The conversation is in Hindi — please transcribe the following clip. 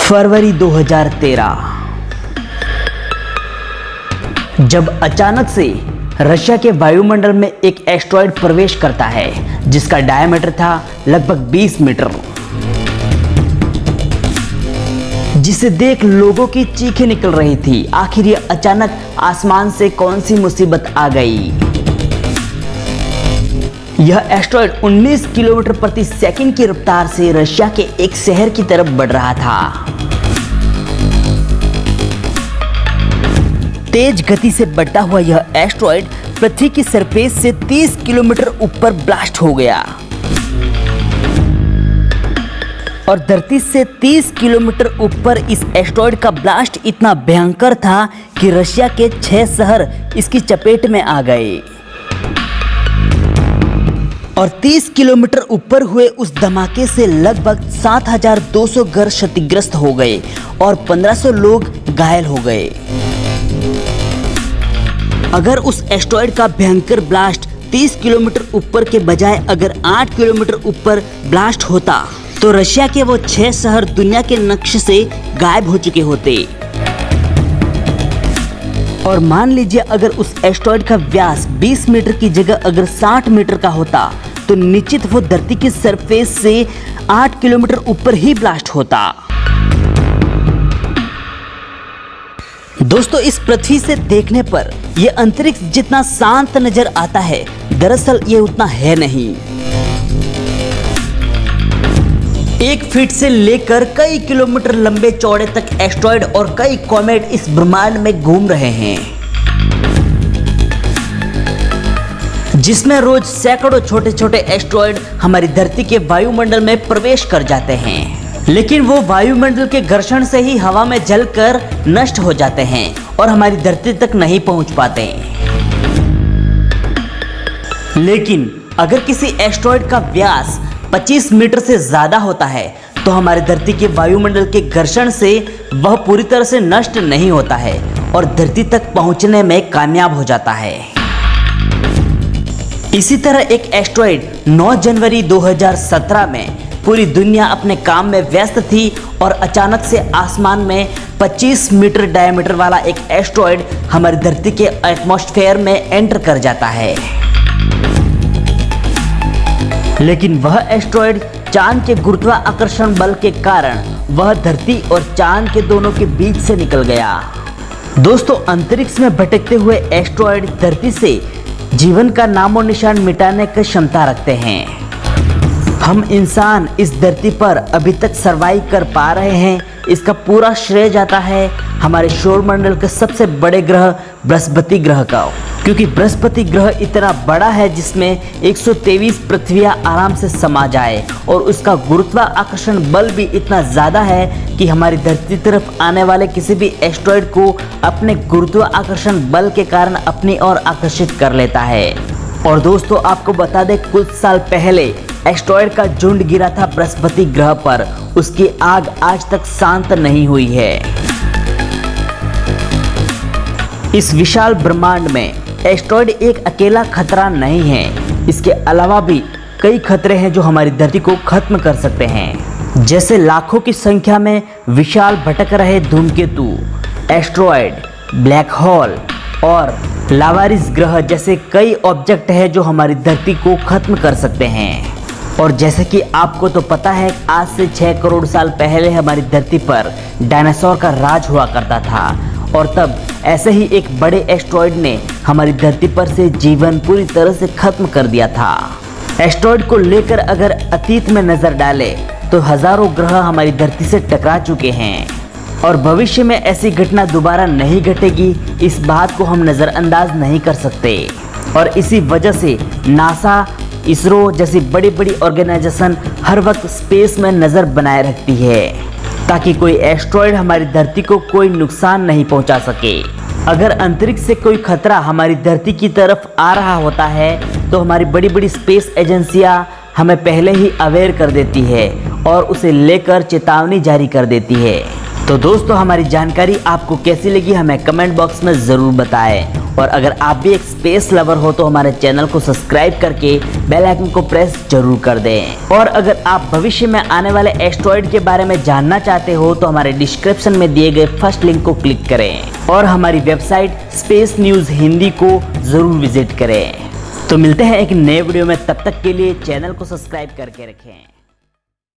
फरवरी 2013 जब अचानक से रशिया के वायुमंडल में एक एस्टेरॉयड प्रवेश करता है जिसका डायमीटर था लगभग 20 मीटर, जिसे देख लोगों की चीखें निकल रही थी। आखिर ये अचानक आसमान से कौन सी मुसीबत आ गई। यह एस्टेरॉयड 19 किलोमीटर प्रति सेकंड की रफ्तार से रशिया के एक शहर की तरफ बढ़ रहा था। तेज गति से बढ़ता हुआ यह एस्टेरॉयड पृथ्वी की सरफेस से 30 किलोमीटर ऊपर ब्लास्ट हो गया और धरती से 30 किलोमीटर ऊपर इस एस्टेरॉयड का ब्लास्ट इतना भयंकर था कि रशिया के 6 शहर इसकी चपेट में आ गए और 30 किलोमीटर ऊपर हुए उस धमाके से लगभग 7,200 घर क्षतिग्रस्त हो गए और 1,500 लोग घायल हो गए। अगर उस एस्टेरॉयड का भयंकर ब्लास्ट 30 किलोमीटर ऊपर के बजाय अगर 8 किलोमीटर ऊपर ब्लास्ट होता तो रशिया के वो 6 शहर दुनिया के नक्शे से गायब हो चुके होते। और मान लीजिए अगर उस एस्टेरॉयड का व्यास 20 मीटर की जगह अगर 60 मीटर का होता तो निश्चित वो धरती की सरफेस से 8 किलोमीटर ऊपर ही ब्लास्ट होता। दोस्तों, इस पृथ्वी से देखने पर यह अंतरिक्ष जितना शांत नजर आता है, दरअसल ये उतना है नहीं। 1 फीट से लेकर कई किलोमीटर लंबे चौड़े तक एस्टेरॉयड और कई कॉमेट इस ब्रह्मांड में घूम रहे हैं, जिसमें रोज सैकड़ों छोटे छोटे एस्टेरॉयड हमारी धरती के वायुमंडल में प्रवेश कर जाते हैं, लेकिन वो वायुमंडल के घर्षण से ही हवा में जलकर नष्ट हो जाते हैं और हमारी धरती तक नहीं पहुंच पाते। लेकिन अगर किसी एस्टेरॉयड का व्यास 25 मीटर से ज्यादा होता है तो हमारी धरती के वायुमंडल के घर्षण से वह पूरी तरह से नष्ट नहीं होता है और धरती तक पहुंचने में कामयाब हो जाता है। इसी तरह एक एस्टेरॉयड 9 जनवरी 2017 में पूरी दुनिया अपने काम में व्यस्त थी और अचानक से आसमान में 25 मीटर डायमीटर वाला एक एस्टेरॉयड हमारी धरती के एटमॉस्फेयर में एंटर कर जाता है। लेकिन वह एस्टेरॉयड चांद के गुरुत्वाकर्षण बल के कारण वह धरती और चांद के दोनों के बीच से निकल गया। दोस्तों, अंतरिक्ष में भटकते हुए एस्टेरॉयड धरती से जीवन का नामो निशान मिटाने की क्षमता रखते हैं। हम इंसान इस धरती पर अभी तक सरवाइव कर पा रहे हैं, इसका पूरा श्रेय जाता है हमारे सौरमंडल के सबसे बड़े ग्रह बृहस्पति ग्रह का, क्योंकि बृहस्पति ग्रह इतना बड़ा है जिसमें 123 पृथ्वियां आराम से समा जाए और उसका गुरुत्वाकर्षण बल भी इतना ज़्यादा है कि हमारी धरती तरफ आने वाले किसी भी एस्टेरॉयड को अपने गुरुत्वाकर्षण बल के कारण अपनी ओर आकर्षित कर लेता है। और दोस्तों, आपको बता दें कुछ साल पहले एस्टेरॉयड का झुंड गिरा था बृहस्पति ग्रह पर, उसकी आग आज तक शांत नहीं हुई है। इस विशाल ब्रह्मांड में एस्टेरॉयड एक अकेला खतरा नहीं है, इसके अलावा भी कई खतरे हैं जो हमारी धरती को खत्म कर सकते हैं, जैसे लाखों की संख्या में विशाल भटक रहे धूमकेतु, एस्टेरॉयड, ब्लैक होल और लावारिस ग्रह जैसे कई ऑब्जेक्ट हैं जो हमारी धरती को खत्म कर सकते हैं। और जैसे कि आपको तो पता है, आज से 6 करोड़ साल पहले हमारी धरती पर डायनासोर का राज हुआ करता था और तब ऐसे ही एक बड़े एस्टेरॉयड ने हमारी धरती पर से जीवन पूरी तरह से खत्म कर दिया था। एस्टेरॉयड को लेकर अगर अतीत में नजर डालें तो हजारों ग्रह हमारी धरती से टकरा चुके हैं और भविष्य में ऐसी घटना दोबारा नहीं घटेगी, इस बात को हम नज़रअंदाज नहीं कर सकते। और इसी वजह से नासा, इसरो जैसी बड़ी बड़ी ऑर्गेनाइजेशन हर वक्त स्पेस में नज़र बनाए रखती है ताकि कोई एस्टेरॉयड हमारी धरती को कोई नुकसान नहीं पहुंचा सके। अगर अंतरिक्ष से कोई खतरा हमारी धरती की तरफ आ रहा होता है तो हमारी बड़ी बड़ी स्पेस एजेंसियां हमें पहले ही अवेयर कर देती है और उसे लेकर चेतावनी जारी कर देती है। तो दोस्तों हमारी जानकारी आपको कैसी लगी हमें कमेंट बॉक्स में ज़रूर बताएं। और अगर आप भी एक स्पेस लवर हो तो हमारे चैनल को सब्सक्राइब करके बेल आइकन को प्रेस जरूर कर दें। और अगर आप भविष्य में आने वाले एस्टेरॉयड के बारे में जानना चाहते हो तो हमारे डिस्क्रिप्शन में दिए गए फर्स्ट लिंक को क्लिक करें और हमारी वेबसाइट स्पेस न्यूज़ हिंदी को ज़रूर विजिट करें। तो मिलते हैं एक नए वीडियो में, तब तक के लिए चैनल को सब्सक्राइब करके रखें।